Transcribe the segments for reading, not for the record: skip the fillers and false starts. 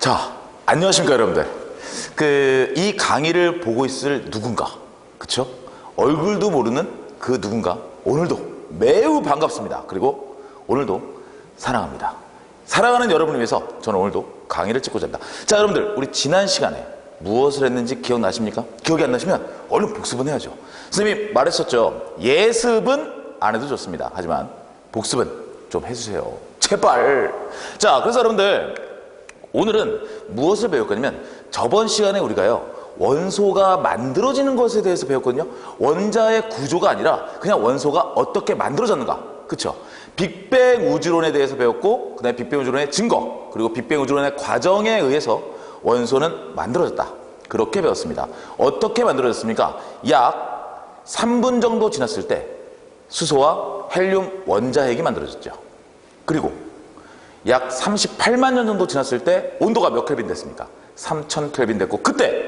자, 안녕하십니까 여러분들. 이 강의를 보고 있을 누군가, 그쵸? 얼굴도 모르는 그 누군가, 오늘도 매우 반갑습니다. 그리고 오늘도 사랑합니다. 사랑하는 여러분을 위해서 저는 오늘도 강의를 찍고자 합니다. 자, 여러분들, 우리 지난 시간에 무엇을 했는지 기억나십니까? 기억이 안 나시면 얼른 복습은 해야죠. 선생님이 말했었죠. 예습은 안 해도 좋습니다. 하지만 복습은 좀 해주세요. 제발. 자, 그래서 여러분들, 오늘은 무엇을 배울 거냐면, 저번 시간에 우리가요, 원소가 만들어지는 것에 대해서 배웠거든요. 원자의 구조가 아니라 그냥 원소가 어떻게 만들어졌는가. 그쵸? 빅뱅 우주론에 대해서 배웠고, 그 다음에 빅뱅 우주론의 증거, 그리고 빅뱅 우주론의 과정에 의해서 원소는 만들어졌다. 그렇게 배웠습니다. 어떻게 만들어졌습니까? 약 3분 정도 지났을 때 수소와 헬륨 원자핵이 만들어졌죠. 그리고 약 38만 년 정도 지났을 때 온도가 몇 켈빈 됐습니까? 3000 켈빈 됐고, 그때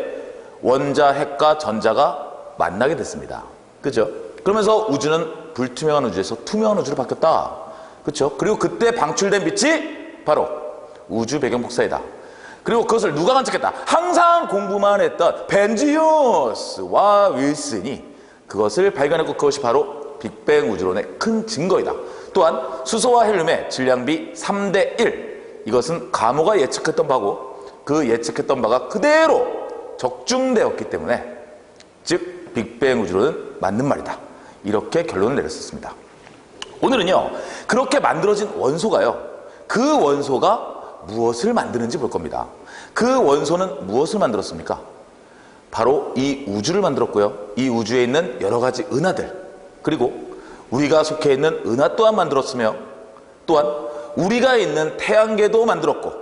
원자핵과 전자가 만나게 됐습니다. 그죠? 그러면서 우주는 불투명한 우주에서 투명한 우주로 바뀌었다. 그렇죠? 그리고 그때 방출된 빛이 바로 우주 배경 복사이다. 그리고 그것을 누가 관측했다? 항상 공부만 했던 벤지우스와 윌슨이 그것을 발견했고, 그것이 바로 빅뱅 우주론의 큰 증거이다. 또한 수소와 헬륨의 질량비 3대1, 이것은 가모가 예측했던 바고, 그 예측했던 바가 그대로 적중되었기 때문에, 즉 빅뱅 우주론은 맞는 말이다. 이렇게 결론을 내렸었습니다. 오늘은요, 그렇게 만들어진 원소가요, 그 원소가 무엇을 만드는지 볼 겁니다. 그 원소는 무엇을 만들었습니까? 바로 이 우주를 만들었고요, 이 우주에 있는 여러 가지 은하들, 그리고 우리가 속해 있는 은하 또한 만들었으며, 또한 우리가 있는 태양계도 만들었고,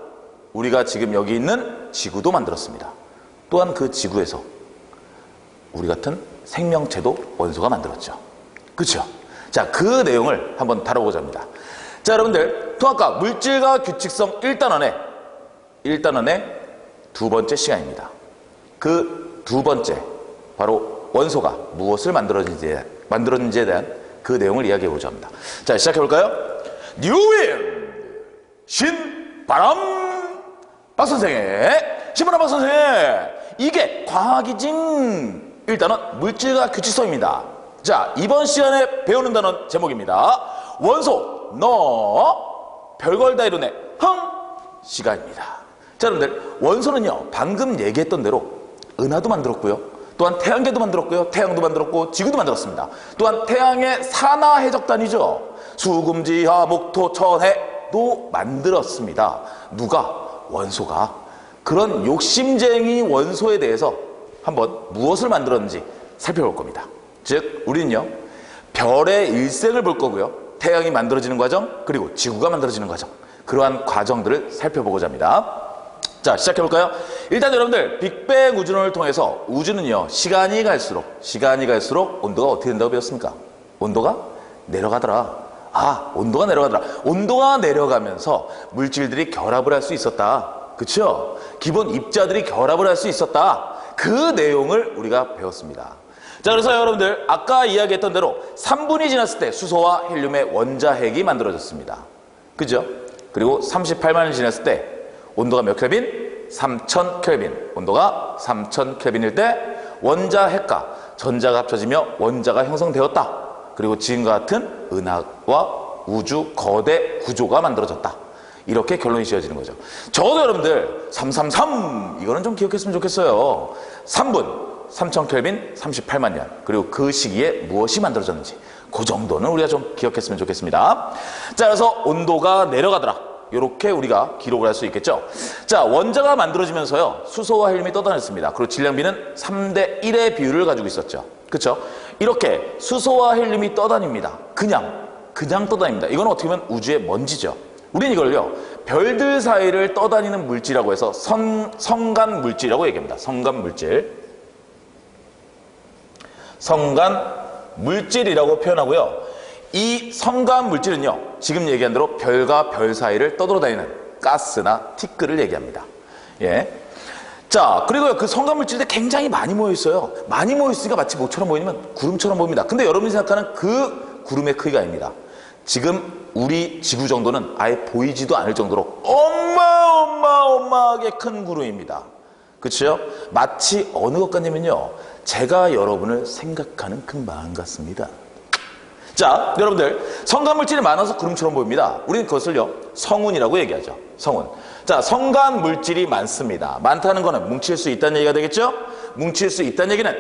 우리가 지금 여기 있는 지구도 만들었습니다. 또한 그 지구에서 우리 같은 생명체도 원소가 만들었죠. 그렇죠? 자, 그 내용을 한번 다뤄보자 합니다. 자, 여러분들, 통합과 물질과 규칙성 1단원의 두 번째 시간입니다. 그 두 번째, 바로 원소가 무엇을 만들었는지에 대한 그 내용을 이야기해보자 합니다. 자, 시작해볼까요? 뉴윈! 신바람! 박선생의 신바람 박선생! 이게 과학이진! 일단은 물질과 규칙성입니다. 자, 이번 시간에 배우는 단원 제목입니다. 원소, 너, 별걸 다 이루네, 흥! 시간입니다. 자, 여러분들, 원소는요, 방금 얘기했던 대로 은하도 만들었고요, 또한 태양계도 만들었고요, 태양도 만들었고, 지구도 만들었습니다. 또한 태양의 산하 해적단이죠. 수금지하 목토 천해도 만들었습니다. 누가? 원소가. 그런 욕심쟁이 원소에 대해서 한번 무엇을 만들었는지 살펴볼 겁니다. 즉, 우리는요, 별의 일생을 볼 거고요, 태양이 만들어지는 과정, 그리고 지구가 만들어지는 과정, 그러한 과정들을 살펴보고자 합니다. 자, 시작해볼까요? 일단 여러분들, 빅뱅 우주론을 통해서 우주는요, 시간이 갈수록 온도가 어떻게 된다고 배웠습니까? 온도가 내려가더라. 아, 온도가 내려가더라. 온도가 내려가면서 물질들이 결합을 할 수 있었다. 그쵸? 기본 입자들이 결합을 할 수 있었다. 그 내용을 우리가 배웠습니다. 자, 그래서 여러분들, 아까 이야기했던 대로 3분이 지났을 때 수소와 헬륨의 원자핵이 만들어졌습니다. 그죠? 그리고 38만 년이 지났을 때 온도가 몇 켈빈? 3000 켈빈. 온도가 3000 켈빈일 때 원자핵과 전자가 합쳐지며 원자가 형성되었다. 그리고 지금과 같은 은하와 우주 거대 구조가 만들어졌다. 이렇게 결론이 지어지는 거죠. 적어도 여러분들 333 이거는 좀 기억했으면 좋겠어요. 3분 3000 켈빈 38만 년. 그리고 그 시기에 무엇이 만들어졌는지 그 정도는 우리가 좀 기억했으면 좋겠습니다. 자, 그래서 온도가 내려가더라. 이렇게 우리가 기록을 할 수 있겠죠. 자, 원자가 만들어지면서요, 수소와 헬륨이 떠다녔습니다. 그리고 질량비는 3대1의 비율을 가지고 있었죠. 그렇죠? 이렇게 수소와 헬륨이 떠다닙니다. 그냥 떠다닙니다. 이건 어떻게 보면 우주의 먼지죠. 우린 이걸요, 별들 사이를 떠다니는 물질이라고 해서 성간 물질이라고 얘기합니다. 성간 물질이라고 표현하고요. 이 성간 물질은요, 지금 얘기한 대로 별과 별 사이를 떠돌아다니는 가스나 티끌을 얘기합니다. 예. 자, 그리고요, 그 성간 물질들이 굉장히 많이 모여 있어요. 많이 모여 있으니까 마치 뭐처럼 보이냐면 구름처럼 보입니다. 근데 여러분이 생각하는 그 구름의 크기가 아닙니다. 지금 우리 지구 정도는 아예 보이지도 않을 정도로 어마어마하게 큰 구름입니다. 그렇죠? 마치 어느 것 같냐면요, 제가 여러분을 생각하는 그 마음 같습니다. 자, 여러분들, 성간물질이 많아서 구름처럼 보입니다. 우리는 그것을요, 성운이라고 얘기하죠. 성운. 자, 성간물질이 많습니다. 많다는 거는 뭉칠 수 있다는 얘기가 되겠죠? 뭉칠 수 있다는 얘기는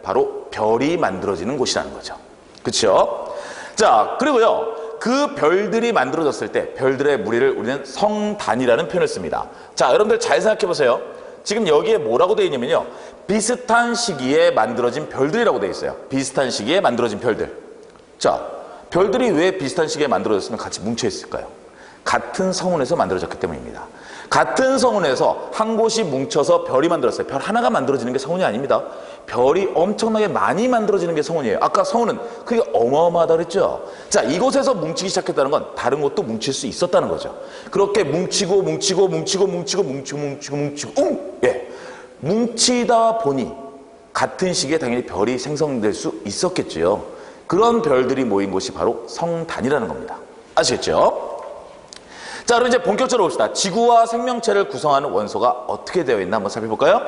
바로 별이 만들어지는 곳이라는 거죠. 그렇죠? 자, 그리고요, 그 별들이 만들어졌을 때 별들의 무리를 우리는 성단이라는 표현을 씁니다. 자, 여러분들 잘 생각해 보세요. 지금 여기에 뭐라고 되어 있냐면요, 비슷한 시기에 만들어진 별들이라고 되어 있어요. 비슷한 시기에 만들어진 별들. 자, 별들이 왜 비슷한 시기에 만들어졌으면 같이 뭉쳐 있을까요? 같은 성운에서 만들어졌기 때문입니다. 같은 성운에서 한 곳이 뭉쳐서 별이 만들었어요. 별 하나가 만들어지는 게 성운이 아닙니다. 별이 엄청나게 많이 만들어지는 게 성운이에요. 아까 성운은 그게 어마어마하다 그랬죠. 자, 이곳에서 뭉치기 시작했다는 건 다른 곳도 뭉칠 수 있었다는 거죠. 그렇게 뭉치고 예, 뭉치다 보니 같은 시기에 당연히 별이 생성될 수 있었겠죠. 그런 별들이 모인 곳이 바로 성단이라는 겁니다. 아시겠죠? 자, 그럼 이제 본격적으로 봅시다. 지구와 생명체를 구성하는 원소가 어떻게 되어 있나 한번 살펴볼까요?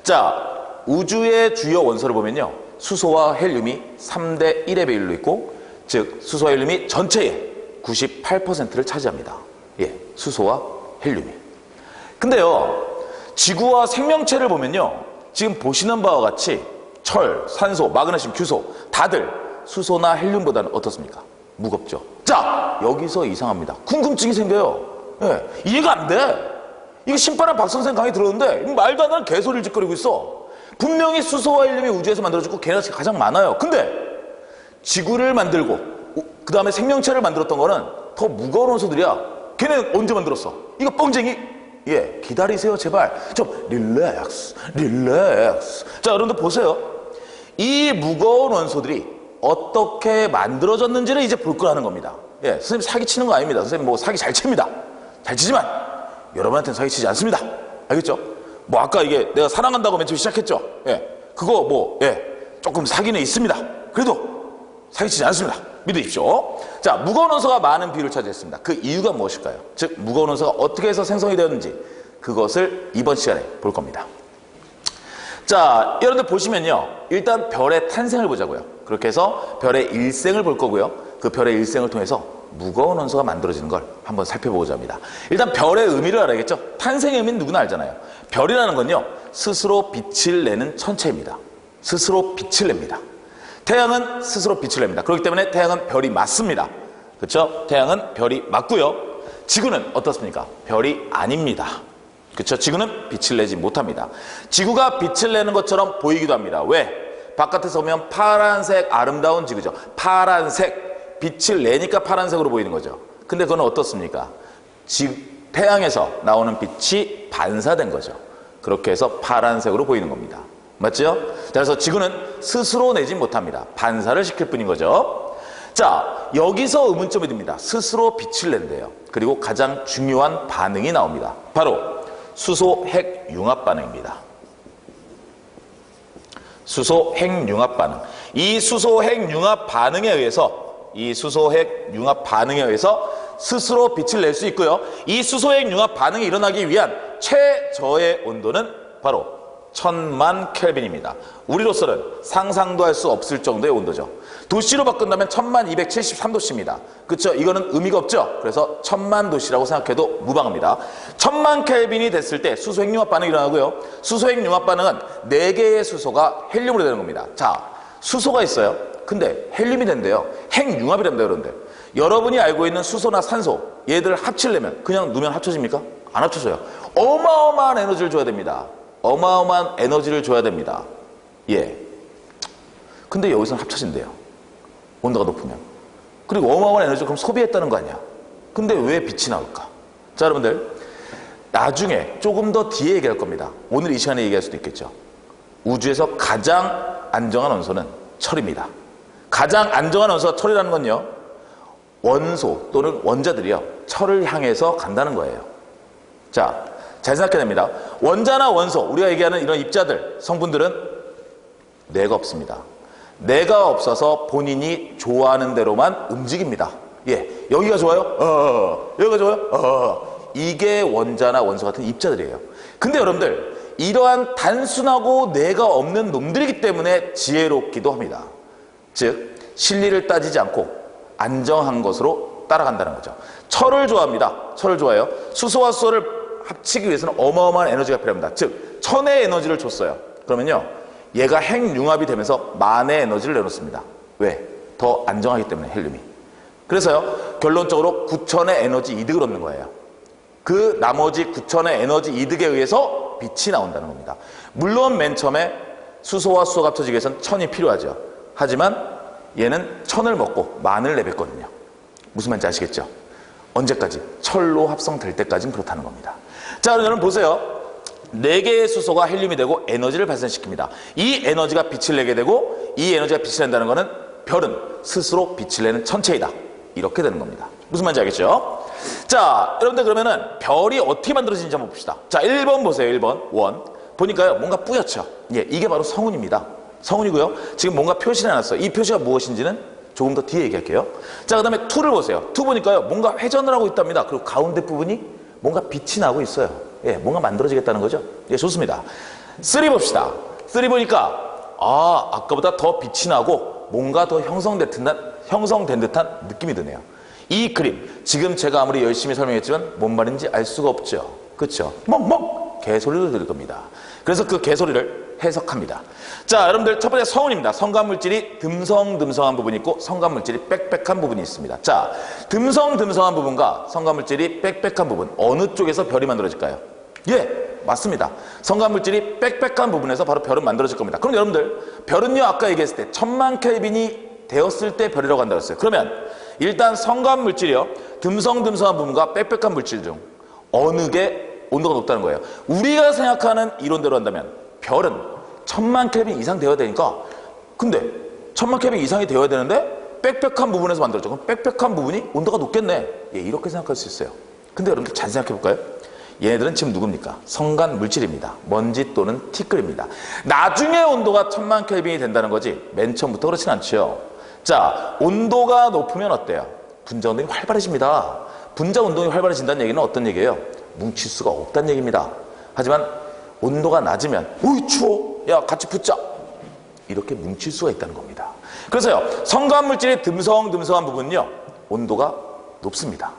자, 우주의 주요 원소를 보면요, 수소와 헬륨이 3대 1의 비율로 있고, 즉 수소와 헬륨이 전체의 98%를 차지합니다. 예, 수소와 헬륨이. 근데요, 지구와 생명체를 보면요, 지금 보시는 바와 같이 철, 산소, 마그네슘, 규소 다들 수소나 헬륨보다는 어떻습니까? 무겁죠. 자, 여기서 이상합니다. 궁금증이 생겨요. 예, 이해가 안 돼. 이게 신바람 박선생 강의 들었는데 말도 안 되는 개소리를 짓거리고 있어. 분명히 수소와 헬륨이 우주에서 만들어졌고 걔네가 가장 많아요. 근데 지구를 만들고 그 다음에 생명체를 만들었던 거는 더 무거운 원소들이야. 걔네는 언제 만들었어? 이거 뻥쟁이? 예, 기다리세요 제발. 좀 릴렉스. 자, 여러분들 보세요. 이 무거운 원소들이 어떻게 만들어졌는지를 이제 볼 거라는 겁니다. 예, 선생님 사기치는 거 아닙니다. 선생님 뭐 사기 잘 칩니다. 잘 치지만 여러분한테는 사기치지 않습니다. 알겠죠? 뭐 아까 이게 내가 사랑한다고 맨 처음 시작했죠. 예, 그거 뭐 조금 사기는 있습니다. 그래도 사기치지 않습니다. 믿으십시오. 자, 무거운 원소가 많은 비율을 차지했습니다. 그 이유가 무엇일까요? 즉 무거운 원소가 어떻게 해서 생성이 되었는지 그것을 이번 시간에 볼 겁니다. 자, 여러분들 보시면요, 일단 별의 탄생을 보자고요. 그렇게 해서 별의 일생을 볼 거고요. 그 별의 일생을 통해서 무거운 원소가 만들어지는 걸 한번 살펴보고자 합니다. 일단 별의 의미를 알아야겠죠. 탄생의 의미는 누구나 알잖아요. 별이라는 건요, 스스로 빛을 내는 천체입니다. 스스로 빛을 냅니다. 태양은 스스로 빛을 냅니다. 그렇기 때문에 태양은 별이 맞습니다. 그렇죠? 태양은 별이 맞고요. 지구는 어떻습니까? 별이 아닙니다. 그렇죠? 지구는 빛을 내지 못합니다. 지구가 빛을 내는 것처럼 보이기도 합니다. 왜? 바깥에서 보면 파란색 아름다운 지구죠. 파란색, 빛을 내니까 파란색으로 보이는 거죠. 근데 그건 어떻습니까? 태양에서 나오는 빛이 반사된 거죠. 그렇게 해서 파란색으로 보이는 겁니다. 맞죠? 그래서 지구는 스스로 내지 못합니다. 반사를 시킬 뿐인 거죠. 자, 여기서 의문점이 듭니다. 스스로 빛을 낸대요. 그리고 가장 중요한 반응이 나옵니다. 바로 수소 핵 융합 반응입니다. 수소 핵 융합 반응. 이 수소 핵 융합 반응에 의해서 스스로 빛을 낼 수 있고요. 이 수소 핵 융합 반응이 일어나기 위한 최저의 온도는 바로 1000만 켈빈입니다. 우리로서는 상상도 할 수 없을 정도의 온도죠. 도시로 바꾼다면 1273도씨입니다. 그렇죠? 이거는 의미가 없죠? 그래서 1000만 도시라고 생각해도 무방합니다. 1000만 켈빈이 됐을 때 수소 핵융합 반응이 일어나고요. 수소 핵융합 반응은 4개의 수소가 헬륨으로 되는 겁니다. 자, 수소가 있어요. 근데 헬륨이 된대요. 핵융합이 된다 그러는데, 여러분이 알고 있는 수소나 산소, 얘들 합치려면 그냥 누면 합쳐집니까? 안 합쳐져요. 어마어마한 에너지를 줘야 됩니다. 어마어마한 에너지를 줘야 됩니다. 예. 근데 여기서는 합쳐진대요. 온도가 높으면. 그리고 어마어마한 에너지를 그럼 소비했다는 거 아니야. 근데 왜 빛이 나올까? 자, 여러분들, 나중에 조금 더 뒤에 얘기할 겁니다. 오늘 이 시간에 얘기할 수도 있겠죠. 우주에서 가장 안정한 원소는 철입니다. 가장 안정한 원소가 철이라는 건요, 원소 또는 원자들이요, 철을 향해서 간다는 거예요. 자, 잘 생각해야 됩니다. 원자나 원소, 우리가 얘기하는 이런 입자들, 성분들은 뇌가 없습니다. 뇌가 없어서 본인이 좋아하는 대로만 움직입니다. 예, 여기가 좋아요? 여기가 좋아요? 이게 원자나 원소 같은 입자들이에요. 근데 여러분들 이러한 단순하고 뇌가 없는 놈들이기 때문에 지혜롭기도 합니다. 즉 실리를 따지지 않고 안정한 것으로 따라간다는 거죠. 철을 좋아합니다. 철을 좋아해요. 수소와 수소를 합치기 위해서는 어마어마한 에너지가 필요합니다. 즉 천의 에너지를 줬어요. 그러면요 얘가 핵융합이 되면서 만의 에너지를 내놓습니다. 왜? 더 안정하기 때문에 헬륨이. 그래서요 결론적으로 9천의 에너지 이득을 얻는 거예요. 그 나머지 9천의 에너지 이득에 의해서 빛이 나온다는 겁니다. 물론 맨 처음에 수소와 수소가 합쳐지기 위해서는 천이 필요하죠. 하지만 얘는 천을 먹고 만을 내뱉거든요. 무슨 말인지 아시겠죠? 언제까지? 철로 합성될 때까지는 그렇다는 겁니다. 자, 그럼 여러분 보세요. 4개의 수소가 헬륨이 되고 에너지를 발생시킵니다. 이 에너지가 빛을 내게 되고 이 에너지가 빛을 낸다는 것은 별은 스스로 빛을 내는 천체이다. 이렇게 되는 겁니다. 무슨 말인지 알겠죠? 자, 여러분들 그러면은 별이 어떻게 만들어지는지 한번 봅시다. 자, 1번 보세요. 1번 원. 보니까요 뭔가 뿌옇죠? 예, 이게 바로 성운입니다. 성운이고요. 지금 뭔가 표시를 해놨어요. 이 표시가 무엇인지는 조금 더 뒤에 얘기할게요. 자, 그 다음에 2를 보세요. 2 보니까요 뭔가 회전을 하고 있답니다. 그리고 가운데 부분이 뭔가 빛이 나고 있어요. 예, 뭔가 만들어지겠다는 거죠. 예, 좋습니다. 3 봅시다. 3 보니까 아까보다 더 빛이 나고 뭔가 더 형성된 듯한 느낌이 드네요. 이 그림 지금 제가 아무리 열심히 설명했지만 뭔 말인지 알 수가 없죠. 그렇죠? 멍멍 개소리로 들을 겁니다. 그래서 그 개소리를 해석합니다. 자, 여러분들 첫 번째 성운입니다. 성간물질이 듬성듬성한 부분이 있고 성간물질이 빽빽한 부분이 있습니다. 자, 듬성듬성한 부분과 성간물질이 빽빽한 부분 어느 쪽에서 별이 만들어질까요? 예, 맞습니다. 성간물질이 빽빽한 부분에서 바로 별은 만들어질 겁니다. 그럼 여러분들 별은요 아까 얘기했을 때 1000만 켈빈이 되었을 때 별이라고 한다고 했어요. 그러면 일단 성간물질이요 듬성듬성한 부분과 빽빽한 물질 중 어느 게 온도가 높다는 거예요. 우리가 생각하는 이론대로 한다면 별은 1000만 켈빈 이상 되어야 되니까 근데 1000만 켈빈 이상이 되어야 되는데 빽빽한 부분에서 만들어져. 그럼 빽빽한 부분이 온도가 높겠네. 예, 이렇게 생각할 수 있어요. 근데 여러분들 잘 생각해 볼까요? 얘네들은 지금 누굽니까? 성간 물질입니다. 먼지 또는 티끌입니다. 나중에 온도가 1000만 켈빈이 된다는 거지 맨 처음부터 그렇진 않죠. 자, 온도가 높으면 어때요? 분자 운동이 활발해집니다. 분자 운동이 활발해진다는 얘기는 어떤 얘기예요? 뭉칠 수가 없다는 얘기입니다. 하지만 온도가 낮으면 오이 추워 야 같이 붙자 이렇게 뭉칠 수가 있다는 겁니다. 그래서요 성간물질이 듬성듬성한 부분은요 온도가 높습니다.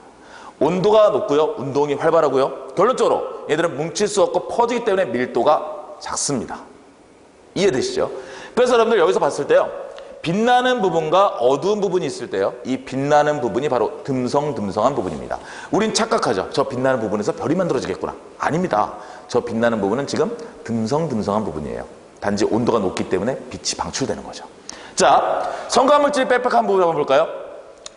온도가 높고요 운동이 활발하고요 결론적으로 얘들은 뭉칠 수 없고 퍼지기 때문에 밀도가 작습니다. 이해되시죠? 그래서 여러분들 여기서 봤을 때요 빛나는 부분과 어두운 부분이 있을 때요 이 빛나는 부분이 바로 듬성듬성한 부분입니다. 우린 착각하죠. 저 빛나는 부분에서 별이 만들어지겠구나. 아닙니다. 저 빛나는 부분은 지금 듬성듬성한 부분이에요. 단지 온도가 높기 때문에 빛이 방출되는 거죠. 자, 성간물질이 빽빽한 부분 한번 볼까요?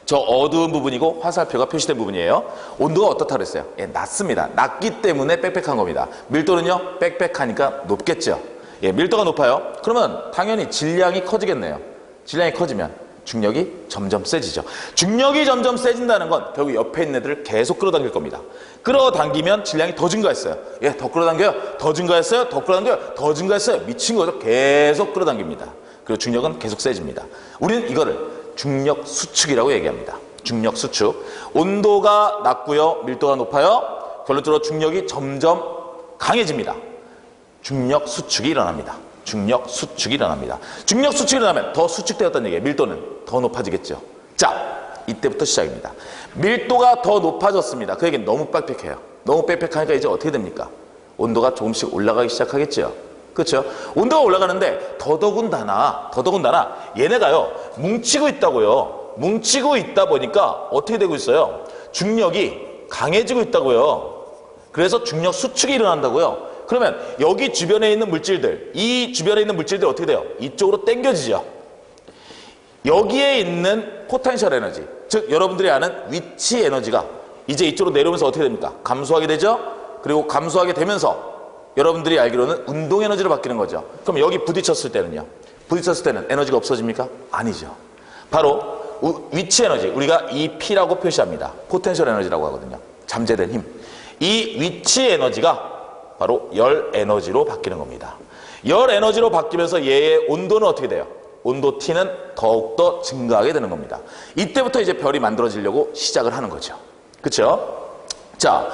저 어두운 부분이고 화살표가 표시된 부분이에요. 온도가 어떻다 그랬어요? 예, 낮습니다. 낮기 때문에 빽빽한 겁니다. 밀도는요 빽빽하니까 높겠죠. 예, 밀도가 높아요. 그러면 당연히 질량이 커지겠네요. 질량이 커지면 중력이 점점 세지죠. 중력이 점점 세진다는 건 결국 옆에 있는 애들을 계속 끌어당길 겁니다. 끌어당기면 질량이 더 증가했어요. 예, 더 끌어당겨요. 더 증가했어요. 더 끌어당겨요. 더 증가했어요. 미친 거죠. 계속 끌어당깁니다. 그리고 중력은 계속 세집니다. 우리는 이거를 중력 수축이라고 얘기합니다. 중력 수축. 온도가 낮고요. 밀도가 높아요. 결론적으로 중력이 점점 강해집니다. 중력 수축이 일어납니다. 중력 수축이 일어납니다. 중력 수축이 일어나면 더 수축되었다는 얘기예요. 밀도는 더 높아지겠죠. 자, 이때부터 시작입니다. 밀도가 더 높아졌습니다. 그 얘기는 너무 빽빽해요. 너무 빽빽하니까 이제 어떻게 됩니까? 온도가 조금씩 올라가기 시작하겠죠. 그렇죠? 온도가 올라가는데 더더군다나 얘네가요 뭉치고 있다고요. 뭉치고 있다 보니까 어떻게 되고 있어요? 중력이 강해지고 있다고요. 그래서 중력 수축이 일어난다고요. 그러면 여기 주변에 있는 물질들, 이 주변에 있는 물질들이 어떻게 돼요? 이쪽으로 당겨지죠. 여기에 있는 포텐셜 에너지, 즉 여러분들이 아는 위치 에너지가 이제 이쪽으로 내려오면서 어떻게 됩니까? 감소하게 되죠. 그리고 감소하게 되면서 여러분들이 알기로는 운동 에너지로 바뀌는 거죠. 그럼 여기 부딪혔을 때는요? 부딪혔을 때는 에너지가 없어집니까? 아니죠. 바로 위치 에너지, 우리가 EP라고 표시합니다. 포텐셜 에너지라고 하거든요. 잠재된 힘. 이 위치 에너지가 바로 열 에너지로 바뀌는 겁니다. 열 에너지로 바뀌면서 얘의 온도는 어떻게 돼요? 온도 T는 더욱더 증가하게 되는 겁니다. 이때부터 이제 별이 만들어지려고 시작을 하는 거죠. 그렇죠? 자,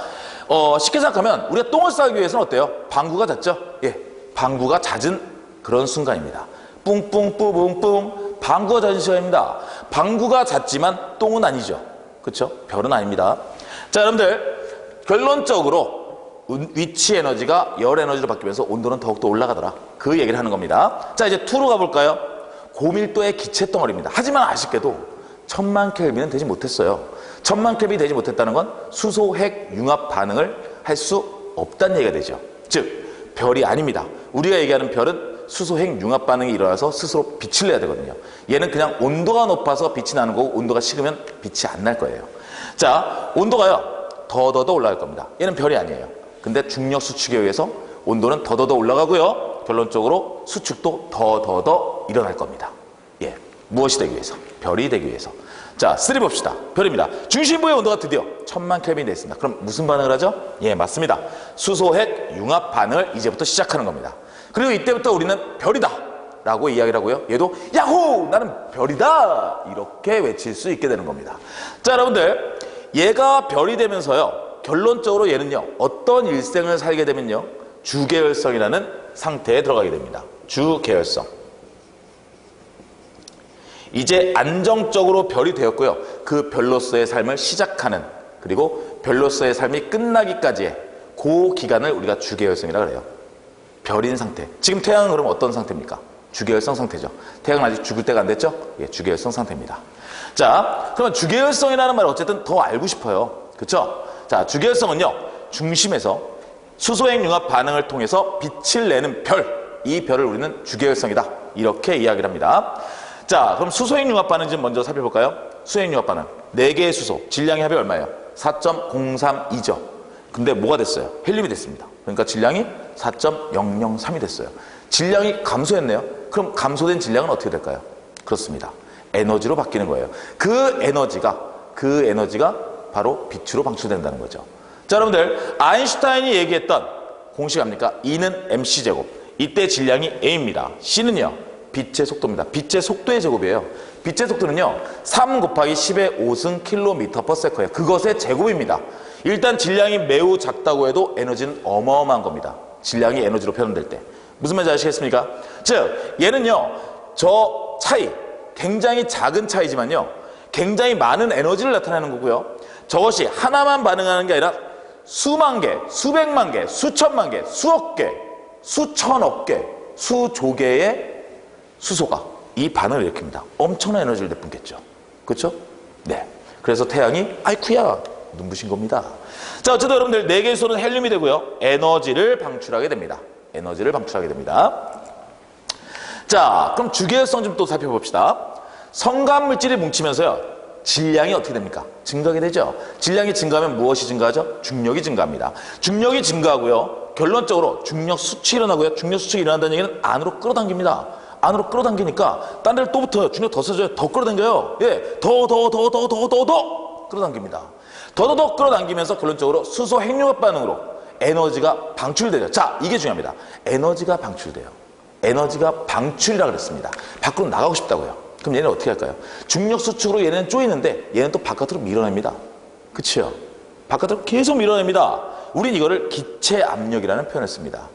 쉽게 생각하면 우리가 똥을 싸기 위해서는 어때요? 방구가 잦죠? 예, 방구가 잦은 그런 순간입니다. 뿡뿡 뿌붕뿡 방구가 잦은 시간입니다. 방구가 잦지만 똥은 아니죠. 그렇죠? 별은 아닙니다. 자, 여러분들 결론적으로 위치 에너지가 열 에너지로 바뀌면서 온도는 더욱더 올라가더라. 그 얘기를 하는 겁니다. 자, 이제 2로 가볼까요? 고밀도의 기체 덩어리입니다. 하지만 아쉽게도 1000만 켈빈은 되지 못했어요. 1000만 켈빈이 되지 못했다는 건 수소 핵 융합 반응을 할 수 없다는 얘기가 되죠. 즉 별이 아닙니다. 우리가 얘기하는 별은 수소 핵 융합 반응이 일어나서 스스로 빛을 내야 되거든요. 얘는 그냥 온도가 높아서 빛이 나는 거고 온도가 식으면 빛이 안 날 거예요. 자, 온도가요 더더더 올라갈 겁니다. 얘는 별이 아니에요. 근데 중력 수축에 의해서 온도는 더더더 올라가고요. 결론적으로 수축도 더더더 일어날 겁니다. 예, 무엇이 되기 위해서? 별이 되기 위해서. 자, 3 봅시다. 별입니다. 중심부의 온도가 드디어 1000만 켈빈이 됐습니다. 그럼 무슨 반응을 하죠? 예, 맞습니다. 수소핵 융합 반응을 이제부터 시작하는 겁니다. 그리고 이때부터 우리는 별이다 라고 이야기를 하고요. 얘도 야호! 나는 별이다! 이렇게 외칠 수 있게 되는 겁니다. 자, 여러분들 얘가 별이 되면서요. 결론적으로 얘는요. 어떤 일생을 살게 되면요. 주계열성이라는 상태에 들어가게 됩니다. 주계열성. 이제 안정적으로 별이 되었고요. 그 별로서의 삶을 시작하는 그리고 별로서의 삶이 끝나기까지의 그 기간을 우리가 주계열성이라고 그래요. 별인 상태. 지금 태양은 그럼 어떤 상태입니까? 주계열성 상태죠. 태양은 아직 죽을 때가 안 됐죠? 예, 주계열성 상태입니다. 자, 그러면 주계열성이라는 말을 어쨌든 더 알고 싶어요. 그렇죠? 자, 주계열성은요. 중심에서 수소핵 융합 반응을 통해서 빛을 내는 별. 이 별을 우리는 주계열성이다. 이렇게 이야기를 합니다. 자, 그럼 수소핵 융합 반응 좀 먼저 살펴볼까요? 수소핵 융합 반응. 4개의 수소. 질량의 합이 얼마예요? 4.032죠. 근데 뭐가 됐어요? 헬륨이 됐습니다. 그러니까 질량이 4.003이 됐어요. 질량이 감소했네요. 그럼 감소된 질량은 어떻게 될까요? 그렇습니다. 에너지로 바뀌는 거예요. 그 에너지가 바로 빛으로 방출된다는 거죠. 자, 여러분들 아인슈타인이 얘기했던 공식 압니까? E는 mc제곱. 이때 질량이 A입니다. C는요. 빛의 속도입니다. 빛의 속도의 제곱이에요. 빛의 속도는요. 3 곱하기 10의 5승 km/s예요. 그것의 제곱입니다. 일단 질량이 매우 작다고 해도 에너지는 어마어마한 겁니다. 질량이 에너지로 표현될 때. 무슨 말인지 아시겠습니까? 즉 얘는요. 저 차이, 굉장히 작은 차이지만요. 굉장히 많은 에너지를 나타내는 거고요. 저것이 하나만 반응하는 게 아니라 수만 개, 수백만 개, 수천만 개, 수억 개, 수천억 개, 수조 개의 수소가 이 반응을 일으킵니다. 엄청난 에너지를 내뿜겠죠. 그렇죠? 네. 그래서 태양이 아이쿠야 눈부신 겁니다. 자, 어쨌든 여러분들 4개의 수소는 헬륨이 되고요. 에너지를 방출하게 됩니다. 에너지를 방출하게 됩니다. 자, 그럼 주계열성 좀 또 살펴봅시다. 성간 물질이 뭉치면서요. 질량이 어떻게 됩니까? 증가하게 되죠. 질량이 증가하면 무엇이 증가하죠? 중력이 증가합니다. 중력이 증가하고요. 결론적으로 중력 수축이 일어나고요. 중력 수축이 일어난다는 얘기는 안으로 끌어당깁니다. 안으로 끌어당기니까 딴 데를 또 붙어요. 중력 더 써줘요. 더 끌어당겨요. 예, 더 끌어당깁니다. 더 끌어당기면서 결론적으로 수소 핵융합 반응으로 에너지가 방출되죠. 자, 이게 중요합니다. 에너지가 방출돼요. 에너지가 방출이라고 그랬습니다. 밖으로 나가고 싶다고요. 그럼 얘는 어떻게 할까요? 중력 수축으로 얘는 쪼이는데 얘는 또 바깥으로 밀어냅니다. 그치요? 바깥으로 계속 밀어냅니다. 우린 이거를 기체 압력이라는 표현을 씁니다.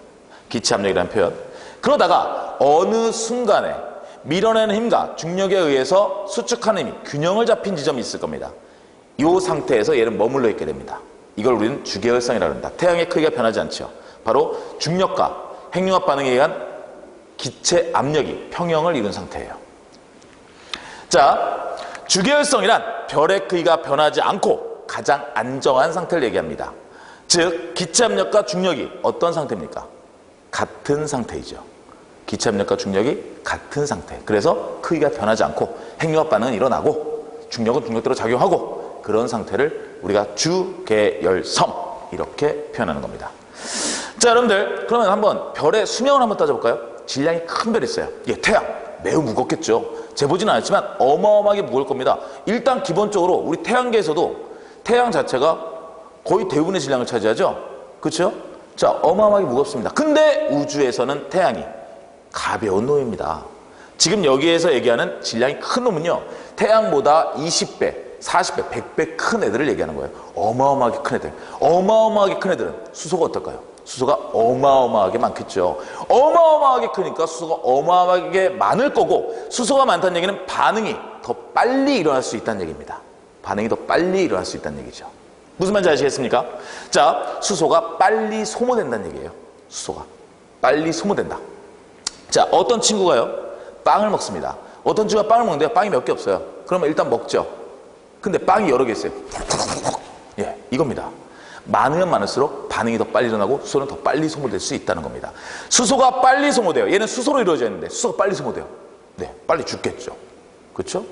기체 압력이라는 표현. 그러다가 어느 순간에 밀어내는 힘과 중력에 의해서 수축하는 힘이 균형을 잡힌 지점이 있을 겁니다. 이 상태에서 얘는 머물러 있게 됩니다. 이걸 우리는 주계열성이라고 합니다. 태양의 크기가 변하지 않죠. 바로 중력과 핵융합 반응에 의한 기체 압력이 평형을 이룬 상태예요. 자, 주계열성이란 별의 크기가 변하지 않고 가장 안정한 상태를 얘기합니다. 즉, 기체 압력과 중력이 어떤 상태입니까? 같은 상태이죠. 기체 압력과 중력이 같은 상태. 그래서 크기가 변하지 않고 핵융합 반응은 일어나고 중력은 중력대로 작용하고 그런 상태를 우리가 주계열성 이렇게 표현하는 겁니다. 자, 여러분들 그러면 한번 별의 수명을 한번 따져볼까요? 질량이 큰 별이 있어요. 예, 태양. 매우 무겁겠죠. 재보지는 않았지만 어마어마하게 무거울 겁니다. 일단 기본적으로 우리 태양계에서도 태양 자체가 거의 대부분의 질량을 차지하죠. 그렇죠? 자, 어마어마하게 무겁습니다. 근데 우주에서는 태양이 가벼운 놈입니다. 지금 여기에서 얘기하는 질량이 큰 놈은요. 태양보다 20배, 40배, 100배 큰 애들을 얘기하는 거예요. 어마어마하게 큰 애들. 어마어마하게 큰 애들은 수소가 어떨까요? 수소가 어마어마하게 많겠죠. 어마어마하게 크니까 수소가 어마어마하게 많을 거고, 수소가 많다는 얘기는 반응이 더 빨리 일어날 수 있다는 얘기입니다. 반응이 더 빨리 일어날 수 있다는 얘기죠. 무슨 말인지 아시겠습니까? 자, 수소가 빨리 소모된다는 얘기예요. 수소가 빨리 소모된다. 자, 어떤 친구가요? 빵을 먹습니다. 어떤 친구가 빵을 먹는데요. 빵이 몇 개 없어요. 그러면 일단 먹죠. 근데 빵이 여러 개 있어요. 예, 이겁니다. 많으면 많을수록 반응이 더 빨리 일어나고 수소는 더 빨리 소모될 수 있다는 겁니다. 수소가 빨리 소모돼요. 얘는 수소로 이루어져 있는데 수소가 빨리 소모돼요. 네, 빨리 죽겠죠. 그렇죠?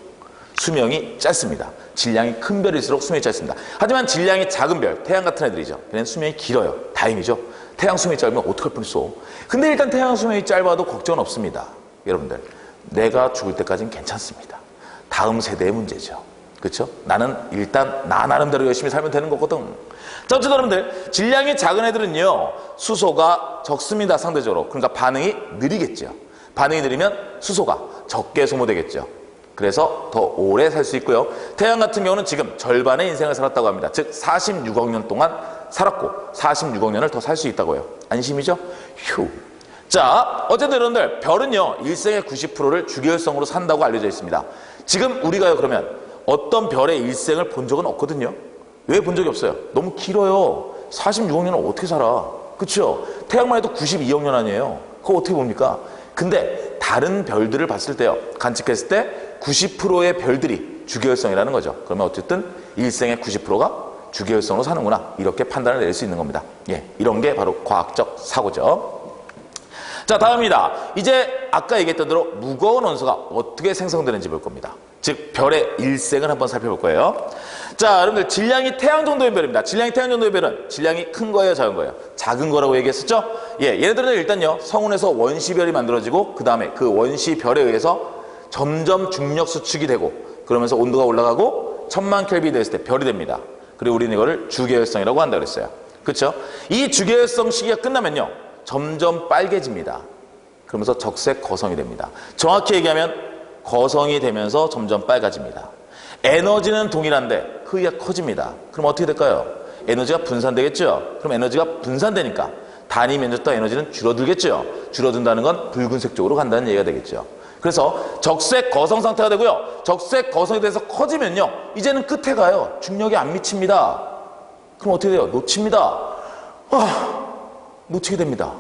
수명이 짧습니다. 질량이 큰 별일수록 수명이 짧습니다. 하지만 질량이 작은 별, 태양 같은 애들이죠. 걔는 수명이 길어요. 다행이죠. 태양 수명이 짧으면 어떡할 뻔했어. 근데 일단 태양 수명이 짧아도 걱정은 없습니다. 여러분들, 내가 죽을 때까지는 괜찮습니다. 다음 세대의 문제죠. 그렇죠? 나는 일단 나 나름대로 열심히 살면 되는 거거든. 자, 어쨌든 여러분들, 질량이 작은 애들은요, 수소가 적습니다. 상대적으로. 그러니까 반응이 느리겠죠. 반응이 느리면 수소가 적게 소모되겠죠. 그래서 더 오래 살 수 있고요. 태양 같은 경우는 지금 절반의 인생을 살았다고 합니다. 즉 46억 년 동안 살았고 46억 년을 더 살 수 있다고요. 안심이죠? 휴. 자, 어쨌든 여러분들, 별은요 일생의 90%를 주기율성으로 산다고 알려져 있습니다. 지금 우리가요 그러면 어떤 별의 일생을 본 적은 없거든요. 왜 본 적이 없어요? 너무 길어요. 46억 년을 어떻게 살아? 그렇죠? 태양만 해도 92억 년 아니에요. 그거 어떻게 봅니까? 근데 다른 별들을 봤을 때요, 관측했을 때 90%의 별들이 주기율성이라는 거죠. 그러면 어쨌든 일생의 90%가 주기율성으로 사는구나, 이렇게 판단을 내릴 수 있는 겁니다. 예, 이런 게 바로 과학적 사고죠. 자, 다음입니다. 이제 아까 얘기했던 대로 무거운 원소가 어떻게 생성되는지 볼 겁니다. 즉 별의 일생을 한번 살펴볼 거예요. 자, 여러분들, 질량이 태양 정도의 별입니다. 질량이 태양 정도의 별은 질량이 큰 거예요, 작은 거예요? 작은 거라고 얘기했었죠? 예, 얘네들은 일단요 성운에서 원시별이 만들어지고 그 다음에 그 원시별에 의해서 점점 중력 수축이 되고 그러면서 온도가 올라가고 1000만 켈빈이 됐을 때 별이 됩니다. 그리고 우리는 이거를 주계열성이라고 한다 그랬어요. 그렇죠? 이 주계열성 시기가 끝나면요 점점 빨개집니다. 그러면서 적색 거성이 됩니다. 정확히 얘기하면 거성이 되면서 점점 빨개집니다. 에너지는 동일한데 크기가 커집니다. 그럼 어떻게 될까요? 에너지가 분산되겠죠? 그럼 에너지가 분산되니까 단위 면적당 에너지는 줄어들겠죠? 줄어든다는 건 붉은색 쪽으로 간다는 얘기가 되겠죠. 그래서 적색 거성 상태가 되고요. 적색 거성이 돼서 커지면요, 이제는 끝에 가요. 중력이 안 미칩니다. 그럼 어떻게 돼요? 놓칩니다. 놓치게 됩니다.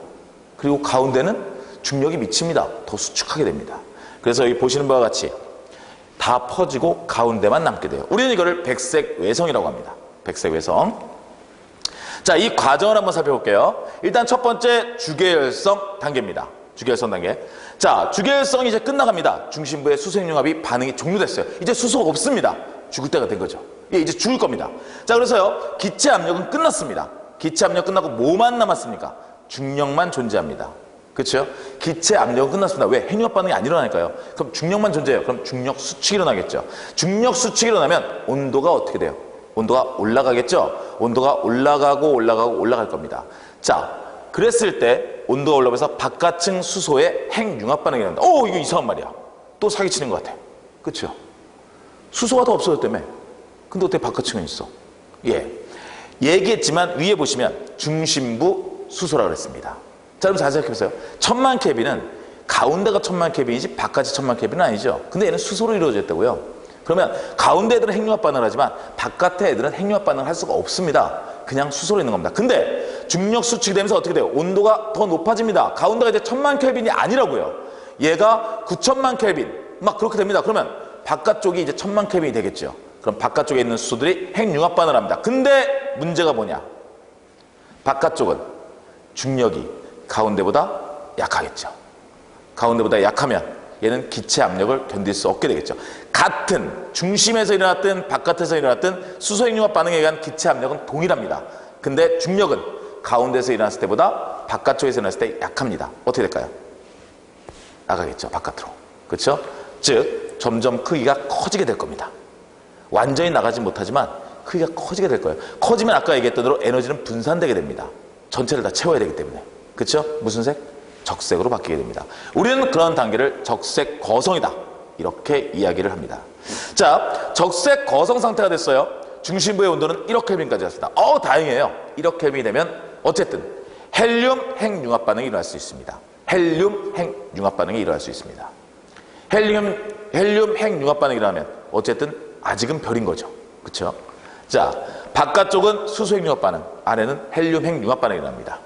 그리고 가운데는 중력이 미칩니다. 더 수축하게 됩니다. 그래서 여기 보시는 바와 같이 다 퍼지고 가운데만 남게 돼요. 우리는 이거를 백색 외성이라고 합니다. 백색 외성. 자, 이 과정을 한번 살펴볼게요. 일단 첫 번째 주계열성 단계입니다. 주계열성 단계. 자, 주계열성이 이제 끝나갑니다. 중심부의 수소핵융합이 반응이 종료됐어요. 이제 수소가 없습니다. 죽을 때가 된 거죠. 예, 이제 죽을 겁니다. 자, 그래서요 기체 압력은 끝났습니다. 기체 압력 끝나고 뭐만 남았습니까? 중력만 존재합니다. 그렇죠? 기체 압력은 끝났습니다. 왜? 핵융합 반응이 안 일어나니까요. 그럼 중력만 존재해요. 그럼 중력 수축이 일어나겠죠. 중력 수축이 일어나면 온도가 어떻게 돼요? 온도가 올라가겠죠. 온도가 올라가고 올라갈 겁니다. 자, 그랬을 때 온도가 올라가면서 바깥층 수소의 핵융합 반응이 일어난다. 이거 이상한 말이야. 또 사기치는 것 같아. 그렇죠? 수소가 더 없어졌다며. 근데 어떻게 바깥층은 있어? 예, 얘기했지만 위에 보시면 중심부 수소라고 그랬습니다. 자, 여러분 잘 생각해보세요. 1000만 켈빈은 가운데가 1000만 켈빈이지 바깥이 1000만 켈빈은 아니죠. 근데 얘는 수소로 이루어져 있다고요. 그러면 가운데 애들은 핵융합 반응을 하지만 바깥의 애들은 핵융합 반응을 할 수가 없습니다. 그냥 수소로 있는 겁니다. 근데 중력 수축이 되면서 어떻게 돼요? 온도가 더 높아집니다. 가운데가 이제 1000만 켈빈이 아니라고요. 얘가 9000만 켈빈 막 그렇게 됩니다. 그러면 바깥쪽이 이제 1000만 켈빈이 되겠죠. 그럼 바깥쪽에 있는 수소들이 핵융합 반응을 합니다. 근데 문제가 뭐냐? 바깥쪽은 중력이 가운데보다 약하겠죠. 가운데보다 약하면 얘는 기체 압력을 견딜 수 없게 되겠죠. 같은 중심에서 일어났든 바깥에서 일어났든 수소 핵융합 반응에 의한 기체 압력은 동일합니다. 근데 중력은 가운데서 일어났을 때보다 바깥쪽에서 일어났을 때 약합니다. 어떻게 될까요? 나가겠죠. 바깥으로. 그렇죠? 즉 점점 크기가 커지게 될 겁니다. 완전히 나가지 못하지만 크기가 커지게 될 거예요. 커지면 아까 얘기했던 대로 에너지는 분산되게 됩니다. 전체를 다 채워야 되기 때문에. 그렇죠? 무슨 색? 적색으로 바뀌게 됩니다. 우리는 그런 단계를 적색 거성이다, 이렇게 이야기를 합니다. 자, 적색 거성 상태가 됐어요. 중심부의 온도는 1억 켈빈까지 갔습니다. 다행이에요. 1억 켈빈이 되면 어쨌든 헬륨 핵융합 반응이 일어날 수 있습니다. 헬륨 핵융합 반응이 일어날 수 있습니다. 헬륨 핵융합 반응이 일어나면 어쨌든 아직은 별인 거죠. 그렇죠? 자, 바깥쪽은 수소 핵융합 반응, 안에는 헬륨 핵융합 반응이 일어납니다.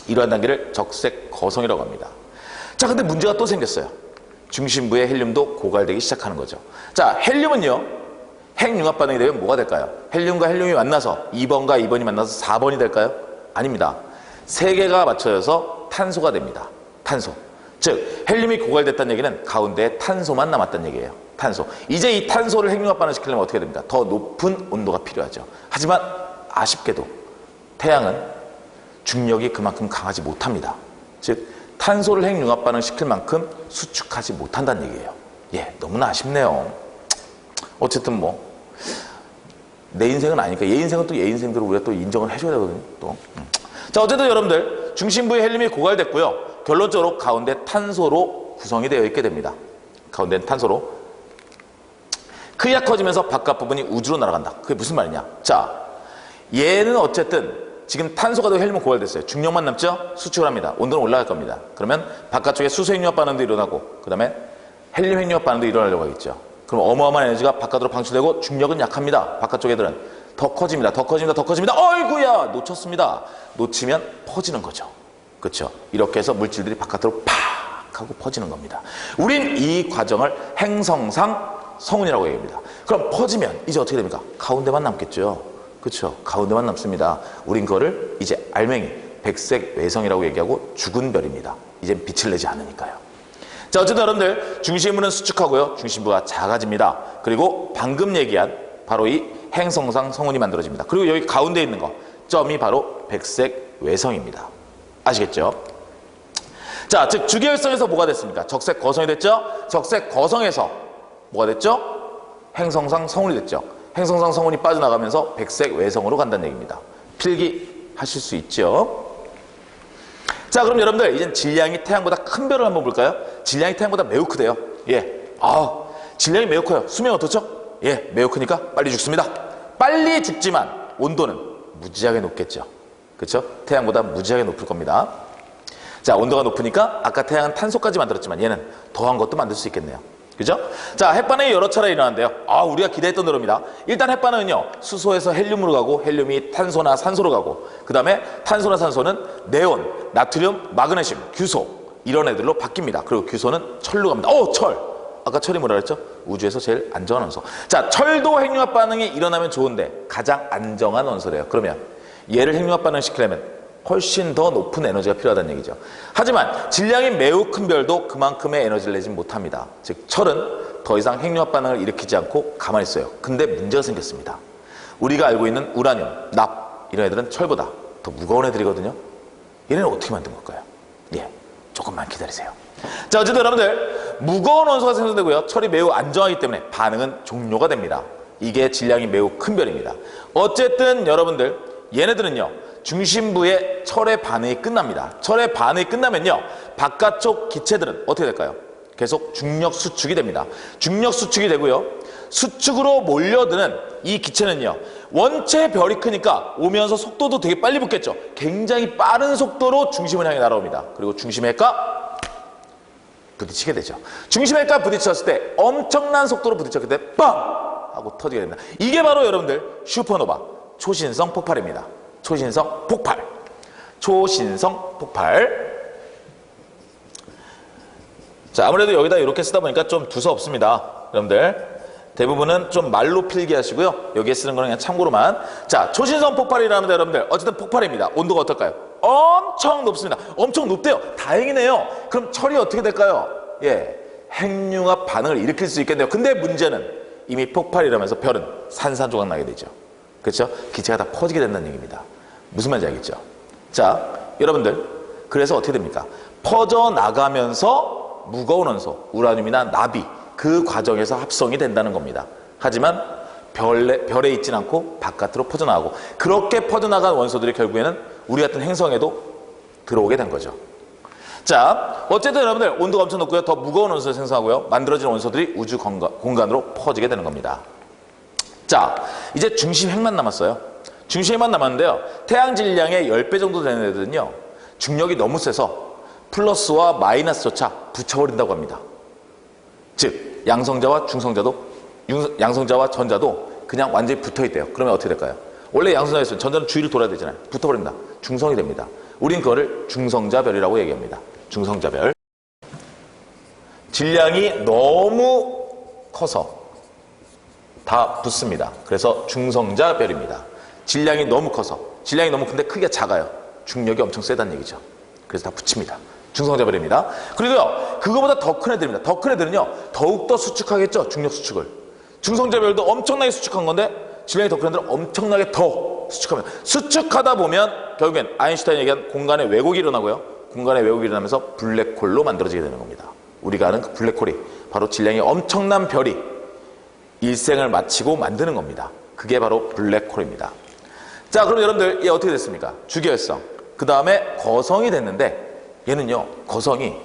이러한 단계를 적색 거성이라고 합니다. 자, 근데 문제가 또 생겼어요. 중심부의 헬륨도 고갈되기 시작하는 거죠. 자, 헬륨은요, 핵융합 반응이 되면 뭐가 될까요? 헬륨과 헬륨이 만나서 2번과 2번이 만나서 4번이 될까요? 아닙니다. 3개가 맞춰져서 탄소가 됩니다. 탄소. 즉, 헬륨이 고갈됐다는 얘기는 가운데에 탄소만 남았다는 얘기예요. 탄소. 이제 이 탄소를 핵융합 반응 시키려면 어떻게 됩니까? 더 높은 온도가 필요하죠. 하지만 아쉽게도 태양은 중력이 그만큼 강하지 못합니다. 즉, 탄소를 핵융합 반응 시킬 만큼 수축하지 못한다는 얘기예요. 예, 너무나 아쉽네요. 어쨌든 내 인생은 아니니까 얘 인생은 또 얘 인생대로 우리가 또 인정을 해줘야 되거든요. 또. 자, 어쨌든 여러분들 중심부의 헬륨이 고갈됐고요. 결론적으로 가운데 탄소로 구성이 되어 있게 됩니다. 가운데는 탄소로. 크기가 커지면서 바깥 부분이 우주로 날아간다. 그게 무슨 말이냐? 자, 얘는 어쨌든 지금 탄소가 더 헬륨은 고갈됐어요. 중력만 남죠? 수축을 합니다. 온도는 올라갈 겁니다. 그러면 바깥쪽에 수소 핵융합 반응도 일어나고 그 다음에 헬륨 핵융합 반응도 일어나려고 하겠죠. 그럼 어마어마한 에너지가 바깥으로 방출되고 중력은 약합니다. 바깥쪽 애들은 더 커집니다. 더 커집니다. 더 커집니다. 어이구야! 놓쳤습니다. 놓치면 퍼지는 거죠. 그렇죠? 이렇게 해서 물질들이 바깥으로 팍 하고 퍼지는 겁니다. 우린 이 과정을 행성상 성운이라고 얘기합니다. 그럼 퍼지면 이제 어떻게 됩니까? 가운데만 남겠죠. 그렇죠? 가운데만 남습니다. 우린 그거를 이제 알맹이, 백색 외성이라고 얘기하고 죽은 별입니다. 이젠 빛을 내지 않으니까요. 자, 어쨌든 여러분들 중심부는 수축하고요. 중심부가 작아집니다. 그리고 방금 얘기한 바로 이 행성상 성운이 만들어집니다. 그리고 여기 가운데 있는 거, 점이 바로 백색 외성입니다. 아시겠죠? 자, 즉 주계열성에서 뭐가 됐습니까? 적색 거성이 됐죠? 적색 거성에서 뭐가 됐죠? 행성상 성운이 됐죠. 행성상 성운이 빠져나가면서 백색 외성으로 간다는 얘기입니다. 필기하실 수 있죠? 자, 그럼 여러분들 이젠 질량이 태양보다 큰 별을 한번 볼까요? 질량이 태양보다 매우 크대요. 예. 질량이 매우 커요. 수명은 어떻죠? 예, 매우 크니까 빨리 죽습니다. 빨리 죽지만 온도는 무지하게 높겠죠. 그렇죠? 태양보다 무지하게 높을 겁니다. 자, 온도가 높으니까 아까 태양은 탄소까지 만들었지만 얘는 더한 것도 만들 수 있겠네요. 그죠? 자, 핵반응이 여러 차례 일어나는데요. 우리가 기대했던 대로입니다. 일단 핵반응은요, 수소에서 헬륨으로 가고, 헬륨이 탄소나 산소로 가고, 그 다음에 탄소나 산소는 네온, 나트륨, 마그네슘, 규소, 이런 애들로 바뀝니다. 그리고 규소는 철로 갑니다. 철! 아까 철이 뭐라 그랬죠? 우주에서 제일 안정한 원소. 자, 철도 핵융합 반응이 일어나면 좋은데, 가장 안정한 원소래요. 그러면 얘를 핵융합 반응 시키려면 훨씬 더 높은 에너지가 필요하다는 얘기죠. 하지만 질량이 매우 큰 별도 그만큼의 에너지를 내지 못합니다. 즉 철은 더 이상 핵융합 반응을 일으키지 않고 가만히 있어요. 근데 문제가 생겼습니다. 우리가 알고 있는 우라늄, 납 이런 애들은 철보다 더 무거운 애들이거든요. 얘네는 어떻게 만든 걸까요? 예, 조금만 기다리세요. 자, 어쨌든 여러분들 무거운 원소가 생성되고요. 철이 매우 안정하기 때문에 반응은 종료가 됩니다. 이게 질량이 매우 큰 별입니다. 어쨌든 여러분들 얘네들은요, 중심부의 철의 반응이 끝납니다. 철의 반응이 끝나면요, 바깥쪽 기체들은 어떻게 될까요? 계속 중력 수축이 됩니다. 중력 수축이 되고요, 수축으로 몰려드는 이 기체는요, 원체 별이 크니까 오면서 속도도 되게 빨리 붙겠죠. 굉장히 빠른 속도로 중심을 향해 날아옵니다. 그리고 중심의 핵과 부딪히게 되죠. 중심의 핵과 부딪혔을 때 엄청난 속도로 부딪혔기 때문에 빵! 하고 터지게 됩니다. 이게 바로 여러분들 슈퍼노바, 초신성 폭발입니다. 초신성 폭발. 초신성 폭발. 자, 아무래도 여기다 이렇게 쓰다 보니까 좀 두서없습니다. 여러분들 대부분은 좀 말로 필기하시고요. 여기에 쓰는 거는 그냥 참고로만. 자, 초신성 폭발이라는데 여러분들 어쨌든 폭발입니다. 온도가 어떨까요? 엄청 높습니다. 엄청 높대요. 다행이네요. 그럼 철이 어떻게 될까요? 예, 핵융합 반응을 일으킬 수 있겠네요. 근데 문제는 이미 폭발이라면서 별은 산산조각 나게 되죠. 그렇죠? 기체가 다 퍼지게 된다는 얘기입니다. 무슨 말인지 알겠죠? 자, 여러분들 그래서 어떻게 됩니까? 퍼져나가면서 무거운 원소, 우라늄이나 납이 그 과정에서 합성이 된다는 겁니다. 하지만 별에 있진 않고 바깥으로 퍼져나가고, 그렇게 퍼져나간 원소들이 결국에는 우리 같은 행성에도 들어오게 된 거죠. 자, 어쨌든 여러분들 온도가 엄청 높고요. 더 무거운 원소를 생성하고요. 만들어진 원소들이 우주 공간으로 퍼지게 되는 겁니다. 자, 이제 중심핵만 남았어요. 중심핵만 남았는데요. 태양 질량의 10배 정도 되는 애들은요. 중력이 너무 세서 플러스와 마이너스조차 붙여버린다고 합니다. 즉, 양성자와 전자도 그냥 완전히 붙어있대요. 그러면 어떻게 될까요? 원래 양성자였으면 전자는 주위를 돌아야 되잖아요. 붙어버립니다. 중성이 됩니다. 우린 그거를 중성자별이라고 얘기합니다. 중성자별. 질량이 너무 커서 다 붙습니다. 그래서 중성자별입니다. 질량이 너무 커서, 질량이 너무 큰데 크기가 작아요. 중력이 엄청 세다는 얘기죠. 그래서 다 붙입니다. 중성자별입니다. 그리고요, 그거보다 더 큰 애들입니다. 더 큰 애들은요, 더욱더 수축하겠죠. 중력 수축을. 중성자별도 엄청나게 수축한 건데 질량이 더 큰 애들은 엄청나게 더 수축합니다. 수축하다 보면 결국엔 아인슈타인이 얘기한 공간의 왜곡이 일어나고요. 공간의 왜곡이 일어나면서 블랙홀로 만들어지게 되는 겁니다. 우리가 아는 그 블랙홀이 바로 질량이 엄청난 별이 일생을 마치고 만드는 겁니다. 그게 바로 블랙홀입니다. 자, 그럼 여러분들 얘 어떻게 됐습니까? 주기혈성. 그 다음에 거성이 됐는데 얘는요, 거성이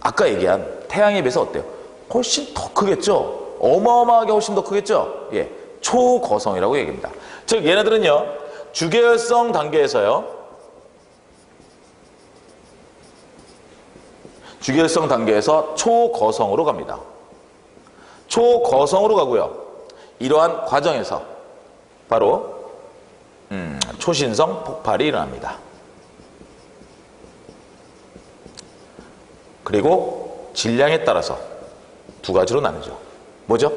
아까 얘기한 태양에 비해서 어때요? 훨씬 더 크겠죠? 어마어마하게 훨씬 더 크겠죠? 예, 초거성이라고 얘기합니다. 즉 얘네들은요, 주계열성 단계에서요, 주계열성 단계에서 초거성으로 갑니다. 초거성으로 가고요. 이러한 과정에서 바로 초신성 폭발이 일어납니다. 그리고 질량에 따라서 두 가지로 나누죠. 뭐죠?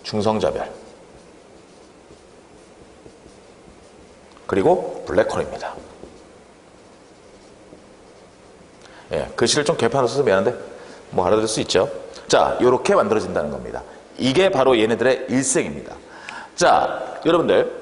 중성자별 그리고 블랙홀입니다. 예, 글씨를 좀 개판으로 써서 미안한데 뭐 알아들을 수 있죠. 자, 이렇게 만들어진다는 겁니다. 이게 바로 얘네들의 일생입니다. 자, 여러분들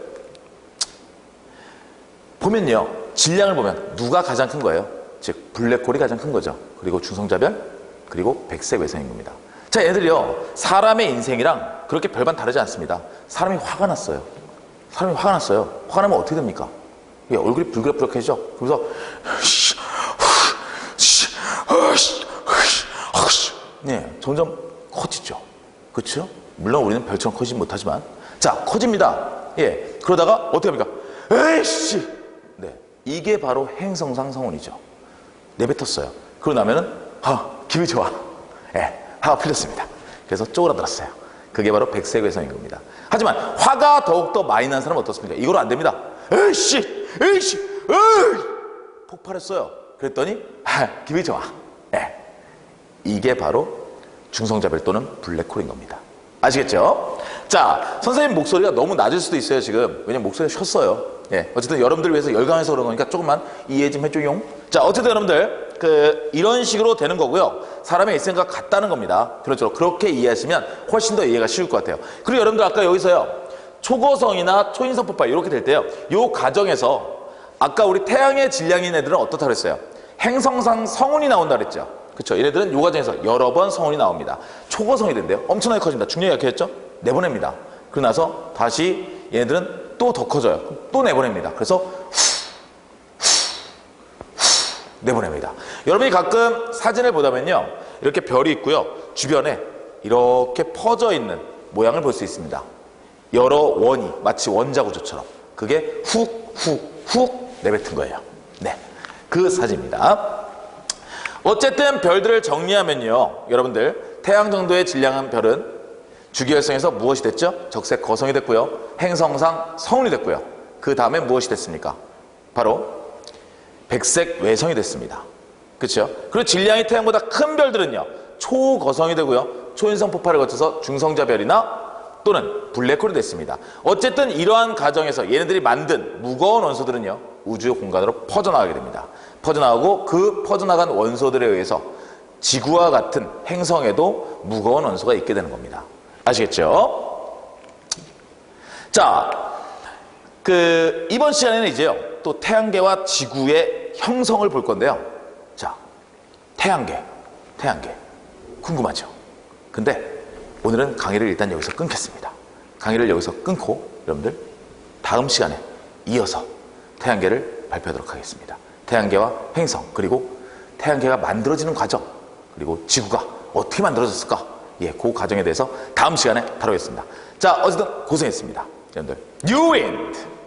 보면요, 질량을 보면 누가 가장 큰 거예요? 즉 블랙홀이 가장 큰 거죠. 그리고 중성자별, 그리고 백색 외성인 겁니다. 자, 얘들이요, 사람의 인생이랑 그렇게 별반 다르지 않습니다. 사람이 화가 났어요. 사람이 화가 났어요. 화가 나면 어떻게 됩니까? 예, 얼굴이 불그럭불럭해지죠. 그래서 네, 점점 커지죠. 그렇죠? 물론 우리는 별처럼 커지지 못하지만, 자, 커집니다. 예, 그러다가 어떻게 합니까? 에이씨! 네, 이게 바로 행성상 성운이죠. 내뱉었어요. 그러고 나면은 기분이 좋아. 예, 화가 풀렸습니다. 그래서 쪼그라들었어요. 그게 바로 백색 외성인 겁니다. 하지만 화가 더욱더 많이 난 사람은 어떻습니까? 이거로 안 됩니다. 에이씨! 에이씨! 에이! 폭발했어요. 그랬더니 기분이 좋아. 예, 이게 바로 중성자별 또는 블랙홀인 겁니다. 아시겠죠? 자, 선생님 목소리가 너무 낮을 수도 있어요, 지금. 왜냐면 목소리가 쉬었어요. 예, 어쨌든 여러분들 위해서 열강해서 그런 거니까 조금만 이해 좀 해줘용. 자, 어쨌든 여러분들 이런 식으로 되는 거고요. 사람의 일생과 같다는 겁니다. 그렇죠. 그렇게 이해하시면 훨씬 더 이해가 쉬울 것 같아요. 그리고 여러분들 아까 여기서요, 초거성이나 초인성 폭발 이렇게 될 때요, 요 과정에서 아까 우리 태양의 질량인 애들은 어떻다 그랬어요? 행성상 성운이 나온다 그랬죠. 그렇죠. 얘네들은 요 과정에서 여러 번 성운이 나옵니다. 초거성이 된대요. 엄청나게 커집니다. 중력이 약해졌죠? 내보냅니다. 그러고 나서 다시 얘네들은 또 더 커져요. 또 내보냅니다. 그래서 내보냅니다. 여러분이 가끔 사진을 보다면요, 이렇게 별이 있고요, 주변에 이렇게 퍼져 있는 모양을 볼 수 있습니다. 여러 원이 마치 원자구조처럼 그게 훅 내뱉은 거예요. 네, 그 사진입니다. 어쨌든 별들을 정리하면요, 여러분들 태양 정도의 질량한 별은 주기혈성에서 무엇이 됐죠? 적색 거성이 됐고요, 행성상 성운이 됐고요. 그 다음에 무엇이 됐습니까? 바로 백색 외성이 됐습니다. 그렇죠? 그리고 질량이 태양보다 큰 별들은요, 초거성이 되고요, 초인성 폭발을 거쳐서 중성자별이나 또는 블랙홀이 됐습니다. 어쨌든 이러한 과정에서 얘네들이 만든 무거운 원소들은요, 우주 공간으로 퍼져나가게 됩니다. 퍼져나가고 그 퍼져나간 원소들에 의해서 지구와 같은 행성에도 무거운 원소가 있게 되는 겁니다. 아시겠죠? 자, 이번 시간에는 이제요, 또 태양계와 지구의 형성을 볼 건데요. 자, 태양계 궁금하죠? 근데 오늘은 강의를 일단 여기서 끊겠습니다. 강의를 여기서 끊고 여러분들 다음 시간에 이어서 태양계를 발표하도록 하겠습니다. 태양계와 행성 그리고 태양계가 만들어지는 과정, 그리고 지구가 어떻게 만들어졌을까? 예, 그 과정에 대해서 다음 시간에 다루겠습니다. 자, 어쨌든 고생했습니다. 여러분들, 뉴 윈드!